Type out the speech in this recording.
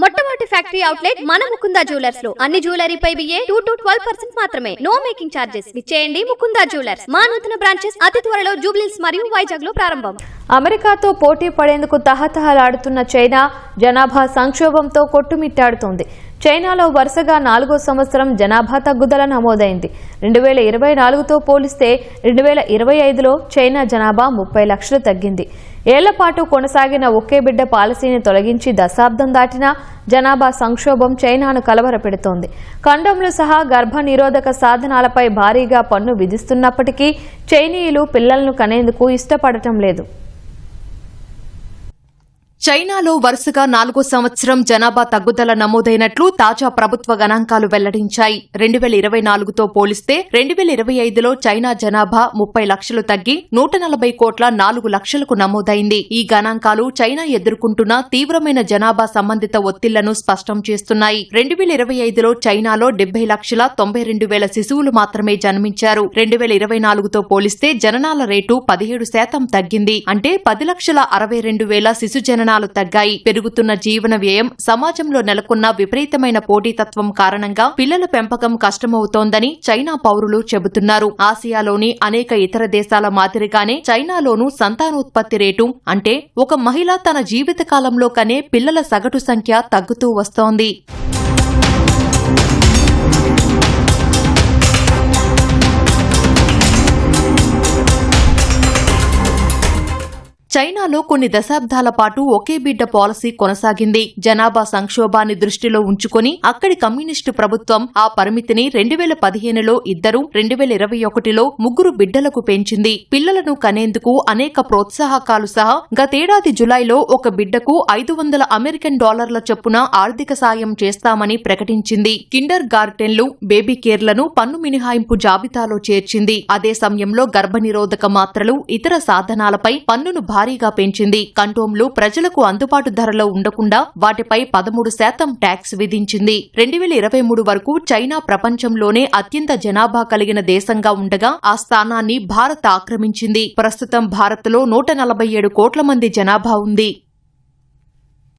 మొట్టమొదటి factory outlet మన Mukunda jewellers లో అన్ని జ్యువెలరీపై బిఏ 2-12% మాత్రమే. No making charges. విచ్చేయండి ముకుందా జ్యువెలర్స్. మా నూతన బ్రాంచెస్ అతి త్వరలో జూబ్లీహిల్స్ మరియు వైజాగ్ లో ప్రారంభం. అమెరికాతో పోటీ పడేందుకు తహతహలాడుతున్న చైనా జనాభా సంక్షోభంతో కొట్టుమిట్టాడుతోంది. చైనాలో వరుసగా 4వ సంవత్సరం జనాభా తగ్గుదల నమోదైంది. 2024తో పోలిస్తే 2025లో చైనా జనాభా 30 లక్షలు తగ్గింది. ఏళ్లపాటు కొనసాగిన ఒకే బిడ్డ పాలసీని తొలగించి దశాబ్దం దాటినా జనాభా సంక్షోభం చైనాను కలవరపెడుతోంది. కండోమ్లు సహా గర్భ నిరోధక సాధనాలపై భారీగా పన్ను విధిస్తున్నప్పటికీ చైనీయులు పిల్లలను కనేందుకు ఇష్టపడటం లేదు. చైనాలో వరుసగా 4వ సంవత్సరం జనాభా తగ్గుదల నమోదైనట్లు తాజా ప్రభుత్వ గణాంకాలు వెల్లడించాయి. 2024తో పోలిస్తే 2025లో చైనా జనాభా 30 లక్షలు తగ్గి 140 కోట్ల 4 లక్షలకు నమోదైంది. ఈ గణాంకాలు చైనా ఎదుర్కొంటున్న తీవ్రమైన జనాభా సంబంధిత ఒత్తిళ్లను స్పష్టం చేస్తున్నాయి. 2025లో చైనాలో 70 లక్షల 92 వేల శిశువులు మాత్రమే జన్మించారు. 2024తో పోలిస్తే జననాల రేటు 17% తగ్గింది. అంటే 10 లక్షల 62 వేల శిశు జననాలు తగ్గాయి. పెరుగుతున్న జీవన వ్యయం, సమాజంలో నెలకొన్న విపరీతమైన పోటీతత్వం కారణంగా పిల్లల పెంపకం కష్టమవుతోందని చైనా పౌరులు చెబుతున్నారు. ఆసియాలోని అనేక ఇతర దేశాల మాదిరిగానే చైనాలోనూ సంతానోత్పత్తి రేటు, అంటే ఒక మహిళ తన జీవితకాలంలో కనే పిల్లల సగటు సంఖ్య తగ్గుతూ వస్తోంది. చైనాలో కొన్ని దశాబ్దాల పాటు ఒకే బిడ్డ పాలసీ కొనసాగింది. జనాభా సంక్షోభాన్ని దృష్టిలో ఉంచుకుని అక్కడి కమ్యూనిస్టు ప్రభుత్వం ఆ పరిమితిని 2015లో 2, 2021లో 3 బిడ్డలకు పెంచింది. పిల్లలను కనేందుకు అనేక ప్రోత్సాహకాలు సహా గతేడాది జులైలో ఒక బిడ్డకు $500 చొప్పున ఆర్థిక సాయం చేస్తామని ప్రకటించింది. కిండర్ గార్టెన్లు, బేబీ కేర్లను పన్ను మినహాయింపు జాబితాలో చేర్చింది. అదే సమయంలో గర్భనిరోధక మాత్రలు, ఇతర సాధనాలపై పన్నును భారీగా పెంచింది. కండోమ్లు ప్రజలకు అందుబాటు ధరలో ఉండకుండా వాటిపై 13% ట్యాక్స్ విధించింది. 2023 వరకు చైనా ప్రపంచంలోనే అత్యంత జనాభా కలిగిన దేశంగా ఉండగా ఆ స్థానాన్ని భారత్ ఆక్రమించింది. ప్రస్తుతం భారత్లో 147 కోట్ల మంది జనాభా ఉంది.